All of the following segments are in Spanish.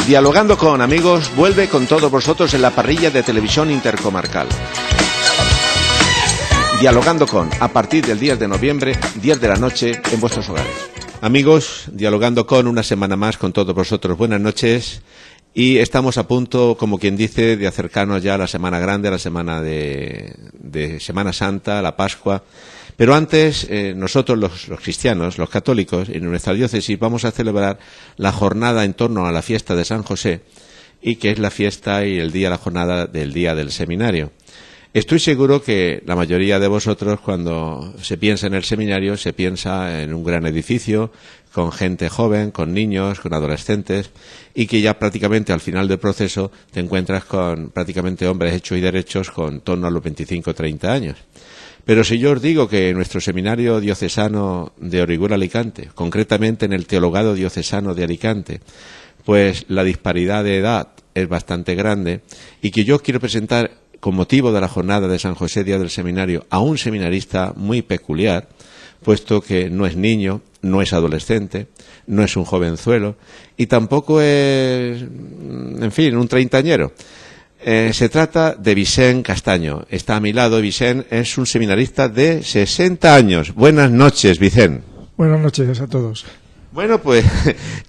Dialogando con amigos vuelve con todos vosotros en la parrilla de Televisión Intercomarcal. Dialogando con, a partir del 10 de noviembre, 10 de la noche, en vuestros hogares. Amigos, Dialogando con, una semana más con todos vosotros. Buenas noches. Y estamos a punto, como quien dice, de acercarnos ya a la Semana Grande, a la semana de Semana Santa, la Pascua. Pero antes, nosotros los cristianos, los católicos, en nuestra diócesis vamos a celebrar la jornada en torno a la fiesta de San José, y que es la fiesta y el día, la jornada del día del seminario. Estoy seguro que la mayoría de vosotros, cuando se piensa en el seminario, se piensa en un gran edificio, con gente joven, con niños, con adolescentes, y que ya prácticamente al final del proceso te encuentras con prácticamente hombres hechos y derechos con torno a los 25 o 30 años. Pero si yo os digo que en nuestro seminario diocesano de Orihuela Alicante, concretamente en el Teologado Diocesano de Alicante, pues la disparidad de edad es bastante grande, y que yo quiero presentar, con motivo de la jornada de San José, Día del Seminario, a un seminarista muy peculiar, puesto que no es niño, no es adolescente, no es un jovenzuelo, y tampoco es, en fin, un treintañero. Se trata de Vicent Castaño. Está a mi lado. Vicent es un seminarista de 60 años. Buenas noches, Vicent. Buenas noches a todos. Bueno, pues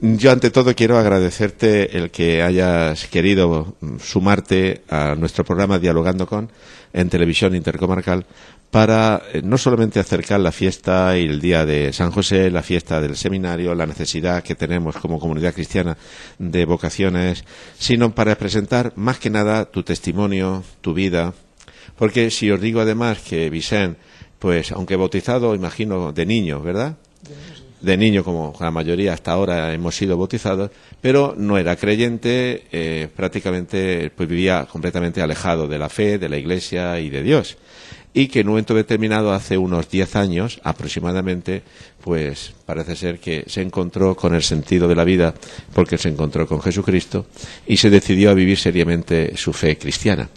yo ante todo quiero agradecerte el que hayas querido sumarte a nuestro programa Dialogando con, en Televisión Intercomarcal, para no solamente acercar la fiesta y el día de San José, la fiesta del seminario, la necesidad que tenemos como comunidad cristiana de vocaciones, sino para presentar más que nada tu testimonio, tu vida. Porque si os digo además que Vicent, pues aunque bautizado, imagino, de niño, ¿verdad? De niño, como la mayoría hasta ahora hemos sido bautizados, pero no era creyente, prácticamente pues vivía completamente alejado de la fe, de la Iglesia y de Dios. Y que en un momento determinado, hace unos 10 años aproximadamente, pues parece ser que se encontró con el sentido de la vida, porque se encontró con Jesucristo y se decidió a vivir seriamente su fe cristiana.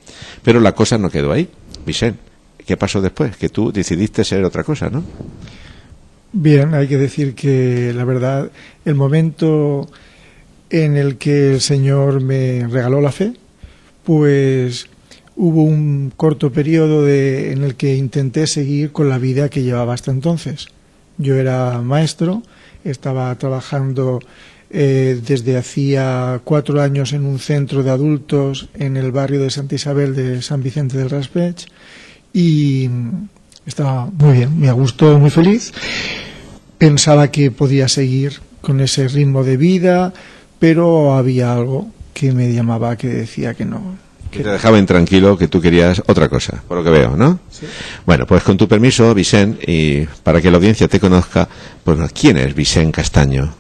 Pero la cosa no quedó ahí. Vicent, ¿qué pasó después? Que tú decidiste ser otra cosa, ¿no? Bien, hay que decir que la verdad, el momento en el que el Señor me regaló la fe, pues hubo un corto periodo en el que intenté seguir con la vida que llevaba hasta entonces. Yo era maestro, estaba trabajando desde hacía 4 años en un centro de adultos en el barrio de Santa Isabel de San Vicente del Raspeig, y estaba muy bien, muy a gusto, muy feliz. Pensaba que podía seguir con ese ritmo de vida, pero había algo que me llamaba, que decía que no. Que te dejaba intranquilo, que tú querías otra cosa, por lo que veo, ¿no? Sí. Bueno, pues con tu permiso, Vicent, y para que la audiencia te conozca, pues ¿quién es Vicent Castaño?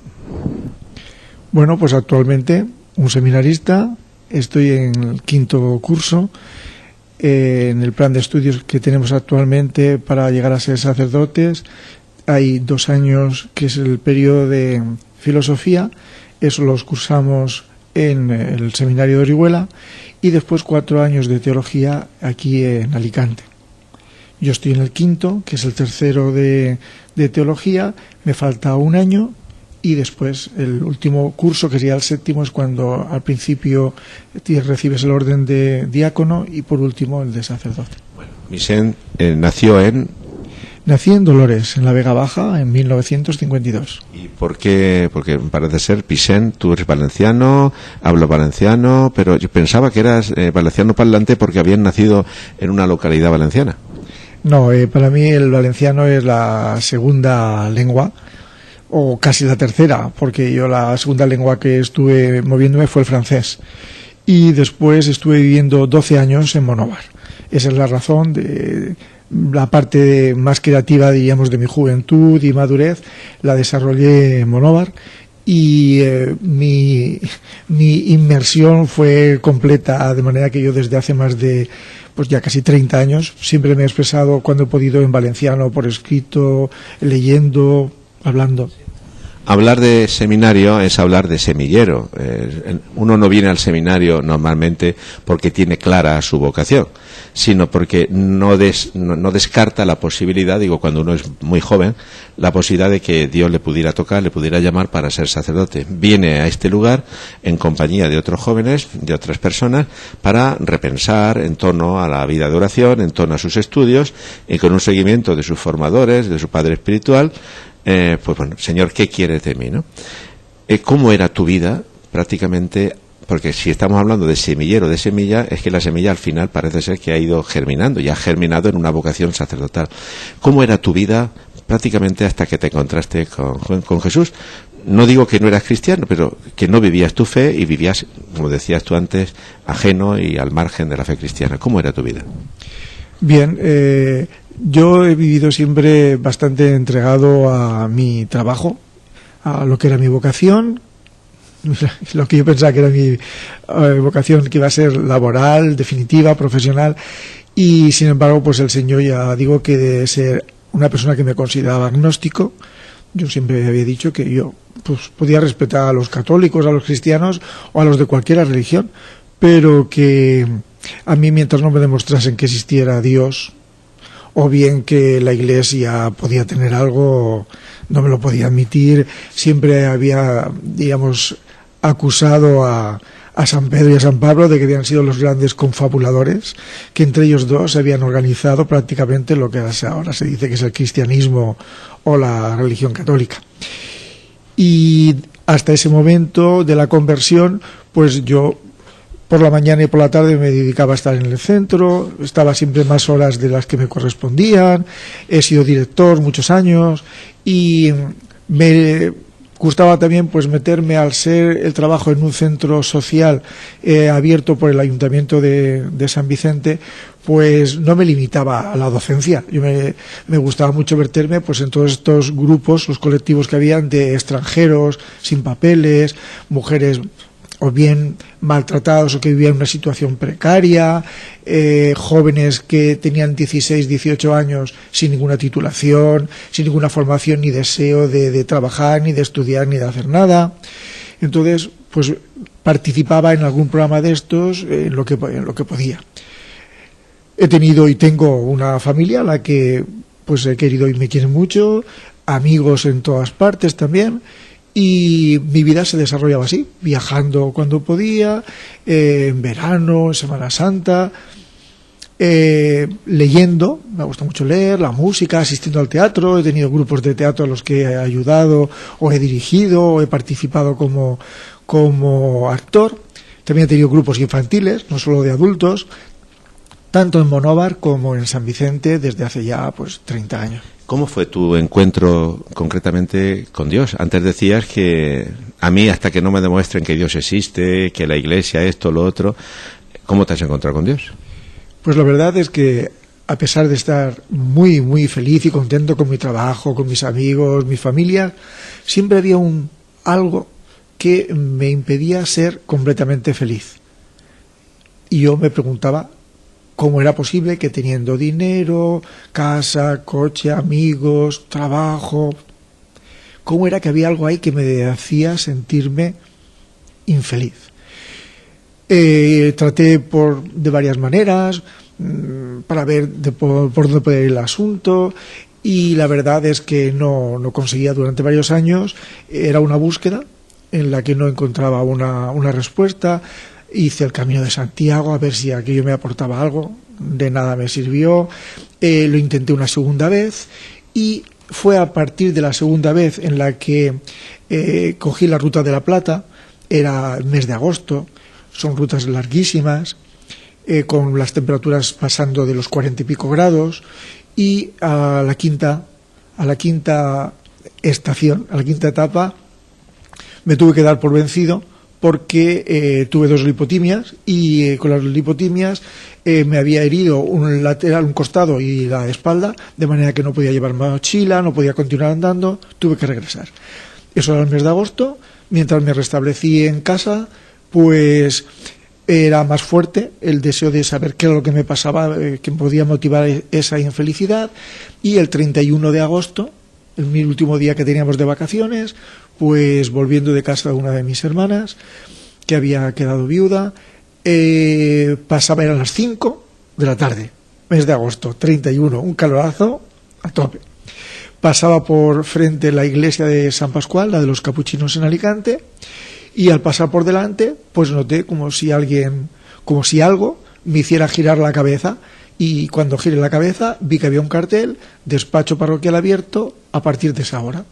Bueno, pues actualmente un seminarista, estoy en el 5º curso, en el plan de estudios que tenemos actualmente para llegar a ser sacerdotes. Hay 2 años que es el periodo de filosofía, eso los cursamos en el seminario de Orihuela, y después 4 años de teología aquí en Alicante. Yo estoy en el 5º, que es el tercero de teología, me falta 1 año, y después el último curso, que sería el 7º, es cuando al principio recibes el orden de diácono y por último el de sacerdote. Bueno, Vicent nació en... Nací en Dolores, en la Vega Baja, en 1952. ¿Y por qué? Porque parece ser, Vicent, tú eres valenciano, hablo valenciano, pero yo pensaba que eras valenciano parlante porque habías nacido en una localidad valenciana. No, para mí el valenciano es la segunda lengua, o casi la tercera, porque yo la segunda lengua que estuve moviéndome fue el francés. Y después estuve viviendo 12 años en Monóvar. Esa es la razón de... La parte más creativa, diríamos, de mi juventud y madurez la desarrollé en Monóvar, y mi inmersión fue completa, de manera que yo desde hace más de pues ya casi 30 años siempre me he expresado cuando he podido en valenciano, por escrito, leyendo, hablando. Hablar de seminario es hablar de semillero. Uno no viene al seminario normalmente porque tiene clara su vocación, sino porque no descarta la posibilidad, digo, cuando uno es muy joven, la posibilidad de que Dios le pudiera tocar, le pudiera llamar para ser sacerdote. Viene a este lugar en compañía de otros jóvenes, de otras personas, para repensar en torno a la vida de oración, en torno a sus estudios, y con un seguimiento de sus formadores, de su padre espiritual. Pues bueno, Señor, ¿qué quieres de mí, no? ¿Cómo era tu vida prácticamente? Porque si estamos hablando de semillero, de semilla, es que la semilla al final parece ser que ha ido germinando y ha germinado en una vocación sacerdotal. ¿Cómo era tu vida prácticamente hasta que te encontraste con Jesús? No digo que no eras cristiano, pero que no vivías tu fe y vivías, como decías tú antes, ajeno y al margen de la fe cristiana. ¿Cómo era tu vida? Bien, yo he vivido siempre bastante entregado a mi trabajo, a lo que era mi vocación, lo que yo pensaba que era mi vocación, que iba a ser laboral, definitiva, profesional, y sin embargo, pues el Señor, ya digo que de ser una persona que me consideraba agnóstico, yo siempre había dicho que yo pues podía respetar a los católicos, a los cristianos o a los de cualquier religión, pero que a mí, mientras no me demostrasen que existiera Dios, o bien que la Iglesia podía tener algo, no me lo podía admitir. Siempre había, digamos, acusado a San Pedro y a San Pablo de que habían sido los grandes confabuladores, que entre ellos dos se habían organizado prácticamente lo que ahora se dice que es el cristianismo o la religión católica. Y hasta ese momento de la conversión, pues yo por la mañana y por la tarde me dedicaba a estar en el centro, estaba siempre más horas de las que me correspondían, he sido director muchos años y me gustaba también pues meterme, al ser el trabajo en un centro social abierto por el Ayuntamiento de San Vicente, pues no me limitaba a la docencia. Yo me gustaba mucho meterme pues en todos estos grupos, los colectivos que habían de extranjeros sin papeles, mujeres o bien maltratados o que vivían una situación precaria, jóvenes que tenían 16, 18 años sin ninguna titulación, sin ninguna formación ni deseo de trabajar, ni de estudiar, ni de hacer nada. Entonces, pues participaba en algún programa de estos en lo que podía. He tenido y tengo una familia a la que pues he querido y me quieren mucho, amigos en todas partes también. Y mi vida se desarrollaba así, viajando cuando podía, en verano, en Semana Santa, leyendo, me gusta mucho leer, la música, asistiendo al teatro. He tenido grupos de teatro a los que he ayudado o he dirigido o he participado como actor. También he tenido grupos infantiles, no solo de adultos, tanto en Monóvar como en San Vicente desde hace ya pues 30 años. ¿Cómo fue tu encuentro concretamente con Dios? Antes decías que a mí, hasta que no me demuestren que Dios existe, que la Iglesia, esto, lo otro, ¿cómo te has encontrado con Dios? Pues la verdad es que, a pesar de estar muy, muy feliz y contento con mi trabajo, con mis amigos, mi familia, siempre había algo que me impedía ser completamente feliz. Y yo me preguntaba cómo era posible que, teniendo dinero, casa, coche, amigos, trabajo, cómo era que había algo ahí que me hacía sentirme infeliz. Traté de varias maneras para ver por dónde podía ir el asunto, y la verdad es que no conseguía durante varios años. Era una búsqueda en la que no encontraba una respuesta. Hice el Camino de Santiago a ver si aquello me aportaba algo, de nada me sirvió. Lo intenté una segunda vez y fue a partir de la segunda vez en la que cogí la Ruta de la Plata. Era el mes de agosto, son rutas larguísimas, con las temperaturas pasando de los 40 y pico grados, y a la quinta estación, a la quinta etapa, me tuve que dar por vencido porque tuve 2 lipotimias y con las lipotimias me había herido un lateral, un costado y la espalda, de manera que no podía llevar mochila, no podía continuar andando, tuve que regresar. Eso era el mes de agosto. Mientras me restablecí en casa, pues era más fuerte el deseo de saber qué era lo que me pasaba, que podía motivar esa infelicidad. Y el 31 de agosto, en mi último día que teníamos de vacaciones, pues volviendo de casa de una de mis hermanas, que había quedado viuda, pasaba, eran las 5 de la tarde, mes de agosto, 31, un calorazo a tope. Pasaba por frente a la iglesia de San Pascual, la de los capuchinos en Alicante, y al pasar por delante, pues noté como si algo me hiciera girar la cabeza, y cuando giré la cabeza vi que había un cartel, despacho parroquial abierto a partir de esa hora.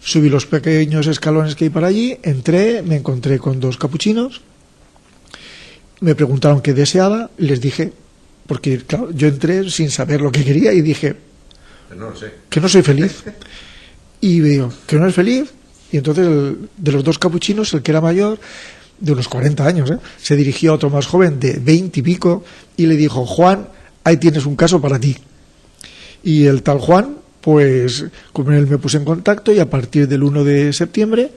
Subí los pequeños escalones que hay para allí, entré, me encontré con 2 capuchinos, me preguntaron qué deseaba, les dije, porque claro, yo entré sin saber lo que quería y dije, no lo sé, que no soy feliz. Y me digo, ¿que no es feliz? Y entonces de los 2 capuchinos, el que era mayor, de unos 40 años, se dirigió a otro más joven de 20 y pico y le dijo, Juan, ahí tienes un caso para ti. Y el tal Juan, pues con él me puse en contacto y a partir del 1 de septiembre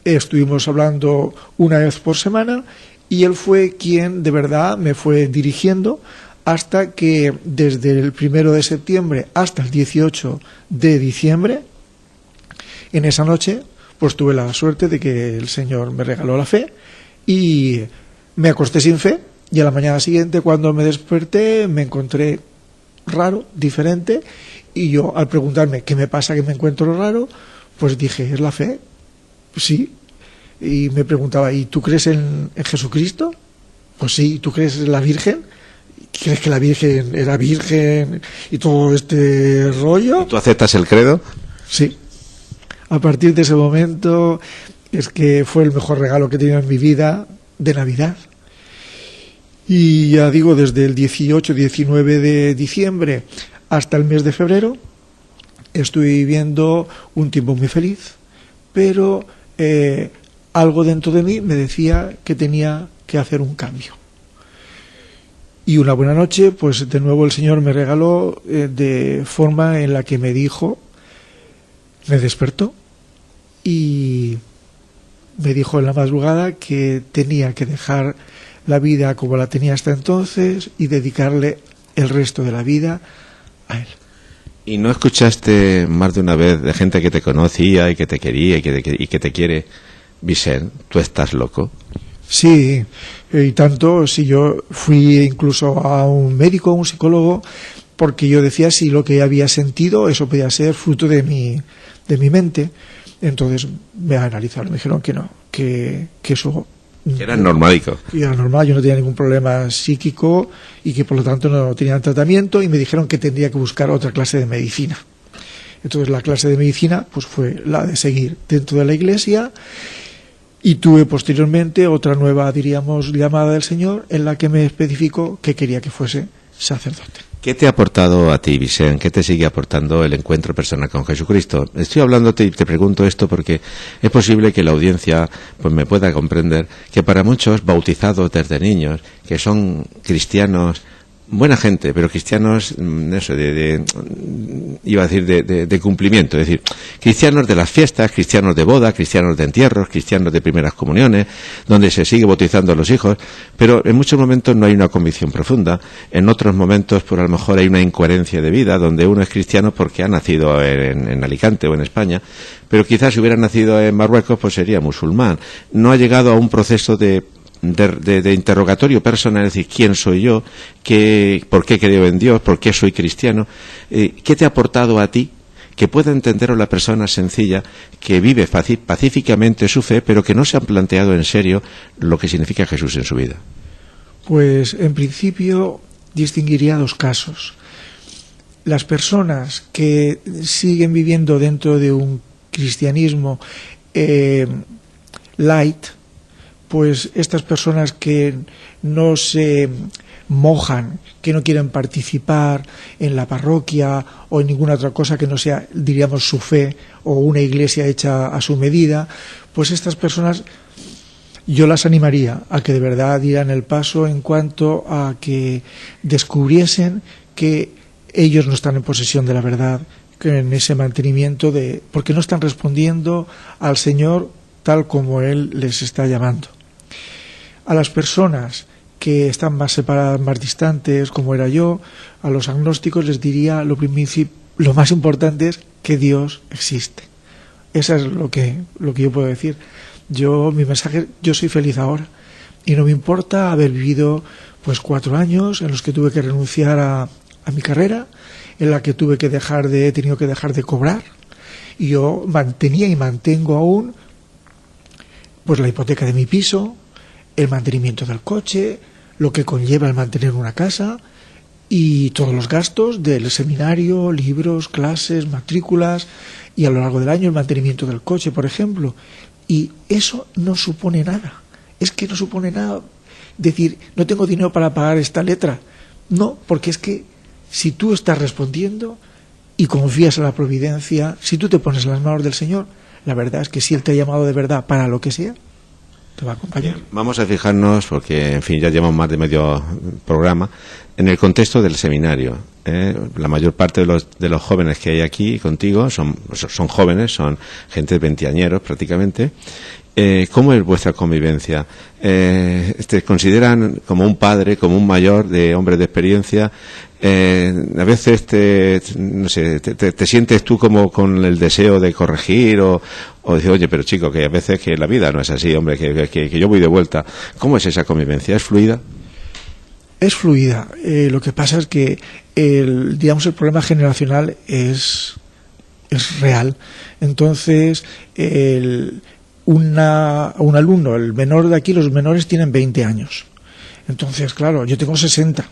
estuvimos hablando una vez por semana y él fue quien de verdad me fue dirigiendo hasta que desde el 1 de septiembre hasta el 18 de diciembre, en esa noche, pues tuve la suerte de que el Señor me regaló la fe y me acosté sin fe y a la mañana siguiente cuando me desperté me encontré raro, diferente, y yo al preguntarme qué me pasa, que me encuentro raro, pues dije, ¿es la fe? Sí. Y me preguntaba, ¿y tú crees en Jesucristo? Pues sí. ¿Tú crees en la Virgen? ¿Crees que la Virgen era virgen y todo este rollo? ¿Tú aceptas el credo? Sí. A partir de ese momento es que fue el mejor regalo que he tenido en mi vida de Navidad. Y ya digo, desde el 18-19 de diciembre hasta el mes de febrero estoy viviendo un tiempo muy feliz, pero algo dentro de mí me decía que tenía que hacer un cambio. Y una buena noche, pues de nuevo el Señor me regaló de forma en la que me dijo, me despertó y me dijo en la madrugada que tenía que dejar la vida como la tenía hasta entonces y dedicarle el resto de la vida a Él. ¿Y no escuchaste más de una vez de gente que te conocía y que te quería y que te quiere, Vicent, tú estás loco? Sí, y tanto, si yo fui incluso a un médico, a un psicólogo, porque yo decía si lo que había sentido, eso podía ser fruto de mi mente. Entonces me analizaron, me dijeron que no, que eso... Que era normalico. Y era normal, yo no tenía ningún problema psíquico y que por lo tanto no tenía tratamiento y me dijeron que tendría que buscar otra clase de medicina. Entonces la clase de medicina pues fue la de seguir dentro de la iglesia y tuve posteriormente otra nueva, diríamos, llamada del Señor en la que me especificó que quería que fuese sacerdote. ¿Qué te ha aportado a ti, Vicent? ¿Qué te sigue aportando el encuentro personal con Jesucristo? Estoy hablándote y te pregunto esto porque es posible que la audiencia pues me pueda comprender que para muchos bautizados desde niños, que son cristianos, buena gente, pero cristianos, eso, iba a decir de cumplimiento, es decir, cristianos de las fiestas, cristianos de boda, cristianos de entierros, cristianos de primeras comuniones, donde se sigue bautizando a los hijos, pero en muchos momentos no hay una convicción profunda, en otros momentos por a lo mejor hay una incoherencia de vida, donde uno es cristiano porque ha nacido en Alicante o en España, pero quizás si hubiera nacido en Marruecos pues sería musulmán, no ha llegado a un proceso de interrogatorio personal, es decir, ¿quién soy yo? ¿Por qué creo en Dios? ¿Por qué soy cristiano? ¿Qué te ha aportado a ti que pueda entenderlo la persona sencilla que vive pacíficamente su fe, pero que no se han planteado en serio lo que significa Jesús en su vida? Pues en principio distinguiría 2 casos. Las personas que siguen viviendo dentro de un cristianismo light, pues estas personas que no se mojan, que no quieren participar en la parroquia o en ninguna otra cosa que no sea, diríamos, su fe o una iglesia hecha a su medida, pues estas personas yo las animaría a que de verdad dieran el paso en cuanto a que descubriesen que ellos no están en posesión de la verdad, que en ese mantenimiento porque no están respondiendo al Señor tal como Él les está llamando. A las personas que están más separadas, más distantes, como era yo, a los agnósticos les diría lo lo más importante es que Dios existe. Eso es lo que yo puedo decir. Mi mensaje, yo soy feliz ahora y no me importa haber vivido pues 4 años en los que tuve que renunciar a mi carrera, en la que he tenido que dejar de cobrar, y yo mantenía y mantengo aún pues la hipoteca de mi piso, el mantenimiento del coche, lo que conlleva el mantener una casa y todos los gastos del seminario, libros, clases, matrículas, y a lo largo del año el mantenimiento del coche, por ejemplo. Y eso no supone nada. Es que no supone nada decir, no tengo dinero para pagar esta letra. No, porque es que si tú estás respondiendo y confías en la providencia, si tú te pones en las manos del Señor, la verdad es que si Él te ha llamado de verdad para lo que sea, te va a acompañar. Vamos a fijarnos, porque en fin ya llevamos más de medio programa, en el contexto del seminario. La mayor parte de los jóvenes que hay aquí contigo son jóvenes, son gente veinteañeros prácticamente. ¿Cómo es vuestra convivencia? ¿Te consideran como un padre, como un mayor, de hombre de experiencia? A veces te sientes tú como con el deseo de corregir o decir, oye, pero chico, que a veces que la vida no es así, hombre, que yo voy de vuelta. ¿Cómo es esa convivencia? ¿Es fluida? Es fluida. Lo que pasa es que el problema generacional es real. Entonces, un alumno, el menor de aquí, los menores tienen 20 años. Entonces, claro, yo tengo 60.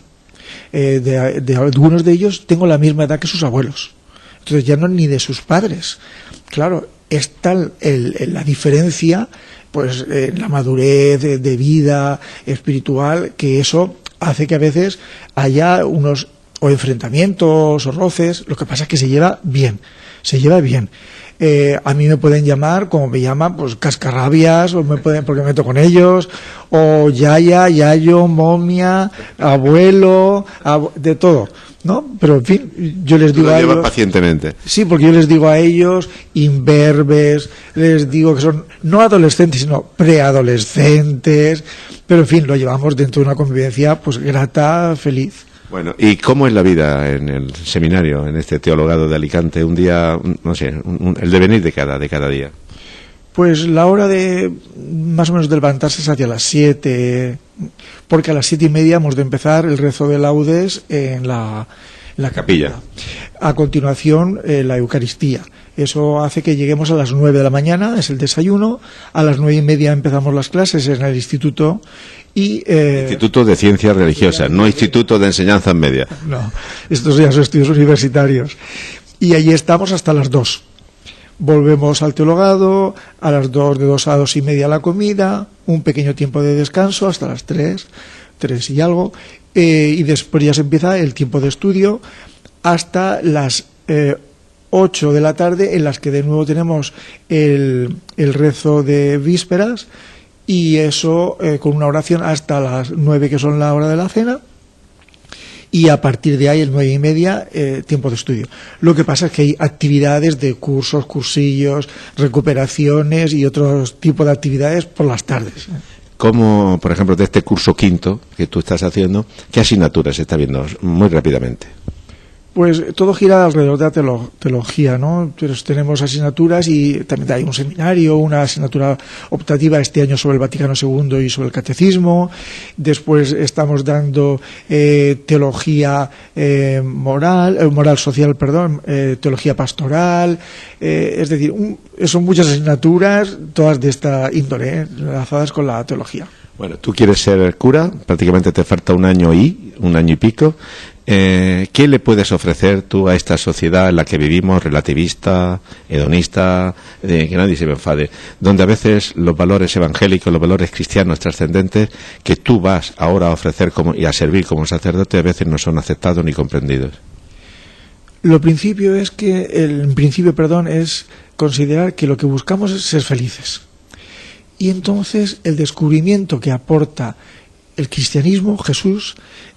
De algunos de ellos tengo la misma edad que sus abuelos. Entonces ya no ni de sus padres. Claro, es tal la diferencia, pues la madurez de vida espiritual, que eso hace que a veces haya unos o enfrentamientos o roces. Lo que pasa es que se lleva bien. A mí me pueden llamar, como me llaman, pues cascarrabias, o porque me meto con ellos, o yaya, yayo, momia, abuelo, de todo, ¿no? Pero en fin, yo les digo a ellos... pacientemente. Sí, porque yo les digo a ellos, imberbes, les digo que son no adolescentes, sino preadolescentes, pero en fin, lo llevamos dentro de una convivencia pues grata, feliz. Bueno, ¿y cómo es la vida en el seminario, en este teologado de Alicante? Un día, no sé, el devenir de cada día. Pues la hora de más o menos de levantarse es hacia las 7, porque a las 7:30 hemos de empezar el rezo de laudes en la capilla. A continuación, la Eucaristía. Eso hace que lleguemos a las 9 de la mañana, es el desayuno. A las 9:30 empezamos las clases en el instituto. Instituto de Ciencias Religiosas, no Instituto de Enseñanza Media. No, estos ya son estudios universitarios. Y allí estamos hasta las 2. Volvemos al teologado, a las 2, de 2 a 2:30 la comida, un pequeño tiempo de descanso hasta las 3 y algo, y después ya se empieza el tiempo de estudio hasta las 8 de la tarde, en las que de nuevo tenemos el rezo de vísperas, y eso con una oración hasta las 9, que son la hora de la cena, y a partir de ahí, el 9:30, tiempo de estudio. Lo que pasa es que hay actividades de cursos, cursillos, recuperaciones y otros tipos de actividades por las tardes. Como, por ejemplo, de este curso quinto que tú estás haciendo, ¿qué asignaturas se está viendo muy rápidamente? Pues todo gira alrededor de la teología, ¿no? Pues tenemos asignaturas y también hay un seminario, una asignatura optativa este año sobre el Vaticano II y sobre el catecismo. Después estamos dando teología moral social, teología pastoral. Es decir, son muchas asignaturas, todas de esta índole, enlazadas con la teología. Bueno, tú quieres ser cura, prácticamente te falta un año y pico. ¿Qué le puedes ofrecer tú a esta sociedad en la que vivimos, relativista, hedonista, que nadie se me enfade, donde a veces los valores evangélicos, los valores cristianos trascendentes que tú vas ahora a ofrecer y a servir como sacerdote, a veces no son aceptados ni comprendidos? El principio es considerar que lo que buscamos es ser felices. Y entonces el descubrimiento que aporta el cristianismo, Jesús,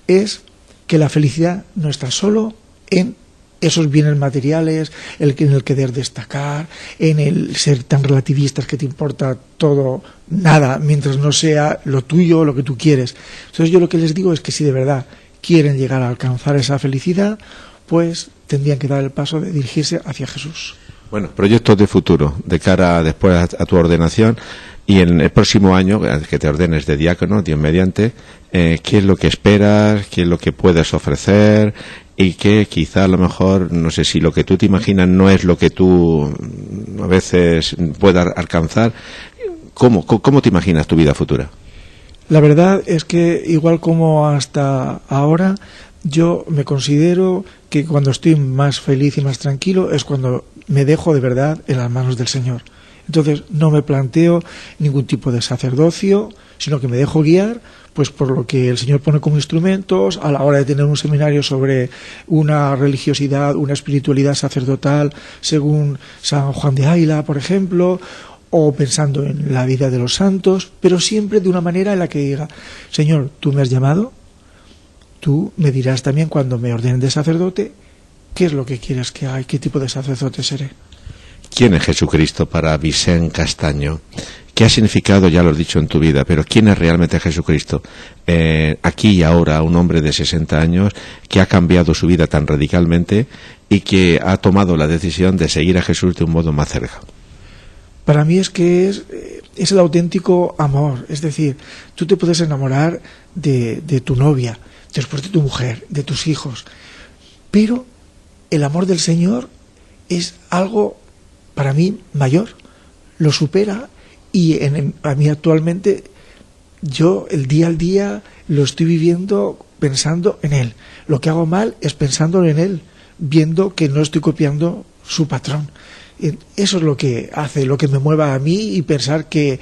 es que la felicidad no está solo en esos bienes materiales, en el querer destacar, en el ser tan relativistas que te importa todo, nada, mientras no sea lo tuyo, lo que tú quieres. Entonces yo lo que les digo es que si de verdad quieren llegar a alcanzar esa felicidad, pues tendrían que dar el paso de dirigirse hacia Jesús. Bueno, proyectos de futuro, de cara después a tu ordenación y en el próximo año, que te ordenes de diácono, Dios mediante, ¿qué es lo que esperas? ¿Qué es lo que puedes ofrecer? Y que quizá a lo mejor, no sé si lo que tú te imaginas no es lo que tú a veces puedas alcanzar. ¿Cómo te imaginas tu vida futura? La verdad es que igual como hasta ahora, yo me considero que cuando estoy más feliz y más tranquilo es cuando me dejo de verdad en las manos del Señor. Entonces no me planteo ningún tipo de sacerdocio, sino que me dejo guiar pues por lo que el Señor pone como instrumentos a la hora de tener un seminario sobre una religiosidad, una espiritualidad sacerdotal según San Juan de Ávila, por ejemplo, o pensando en la vida de los santos, pero siempre de una manera en la que diga: Señor, tú me has llamado, tú me dirás también cuando me ordenen de sacerdote qué es lo que quieres que haga y qué tipo de sacerdote seré. ¿Quién es Jesucristo para Vicent Castaño? ¿Qué ha significado, ya lo has dicho, en tu vida? Pero ¿quién es realmente Jesucristo? Aquí y ahora, un hombre de 60 años que ha cambiado su vida tan radicalmente y que ha tomado la decisión de seguir a Jesús de un modo más cercano. Para mí es que es el auténtico amor. Es decir, tú te puedes enamorar de tu novia, después de tu mujer, de tus hijos, pero el amor del Señor es algo para mí mayor, lo supera, y a mí actualmente yo el día al día lo estoy viviendo pensando en Él. Lo que hago mal es pensando en Él, viendo que no estoy copiando su patrón. Eso es lo que hace, lo que me mueva a mí, y pensar que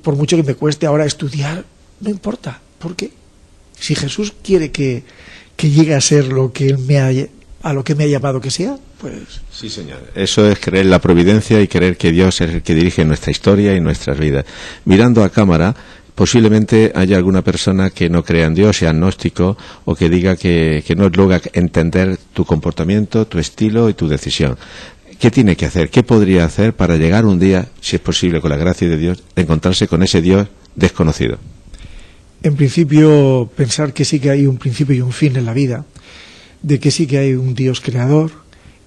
por mucho que me cueste ahora estudiar, no importa. ¿Por qué? Si Jesús quiere que llegue a ser lo que Él a lo que me ha llamado que sea, pues... Sí, señor. Eso es creer en la providencia y creer que Dios es el que dirige nuestra historia y nuestras vidas. Mirando a cámara, posiblemente haya alguna persona que no crea en Dios, sea agnóstico, o que diga que no logra entender tu comportamiento, tu estilo y tu decisión. ¿Qué tiene que hacer? ¿Qué podría hacer para llegar un día, si es posible, con la gracia de Dios, de encontrarse con ese Dios desconocido? En principio, pensar que sí que hay un principio y un fin en la vida, de que sí que hay un Dios creador,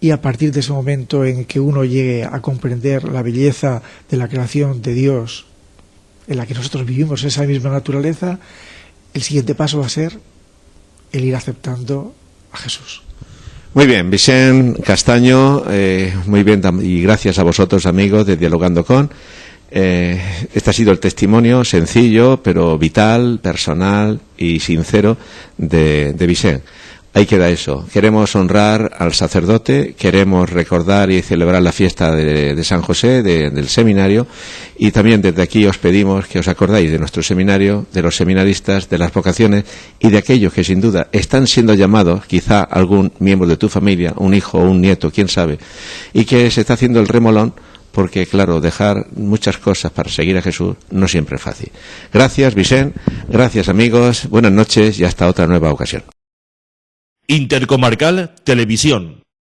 y a partir de ese momento en que uno llegue a comprender la belleza de la creación de Dios, en la que nosotros vivimos esa misma naturaleza, el siguiente paso va a ser el ir aceptando a Jesús. Muy bien, Vicent Castaño, muy bien, y gracias a vosotros, amigos de Dialogando Con. Este ha sido el testimonio sencillo, pero vital, personal y sincero de Vicent. Ahí queda eso. Queremos honrar al sacerdote, queremos recordar y celebrar la fiesta de San José, del seminario, y también desde aquí os pedimos que os acordáis de nuestro seminario, de los seminaristas, de las vocaciones y de aquellos que sin duda están siendo llamados, quizá algún miembro de tu familia, un hijo o un nieto, quién sabe, y que se está haciendo el remolón, porque claro, dejar muchas cosas para seguir a Jesús no siempre es fácil. Gracias, Vicent, gracias, amigos, buenas noches y hasta otra nueva ocasión. Intercomarcal Televisión.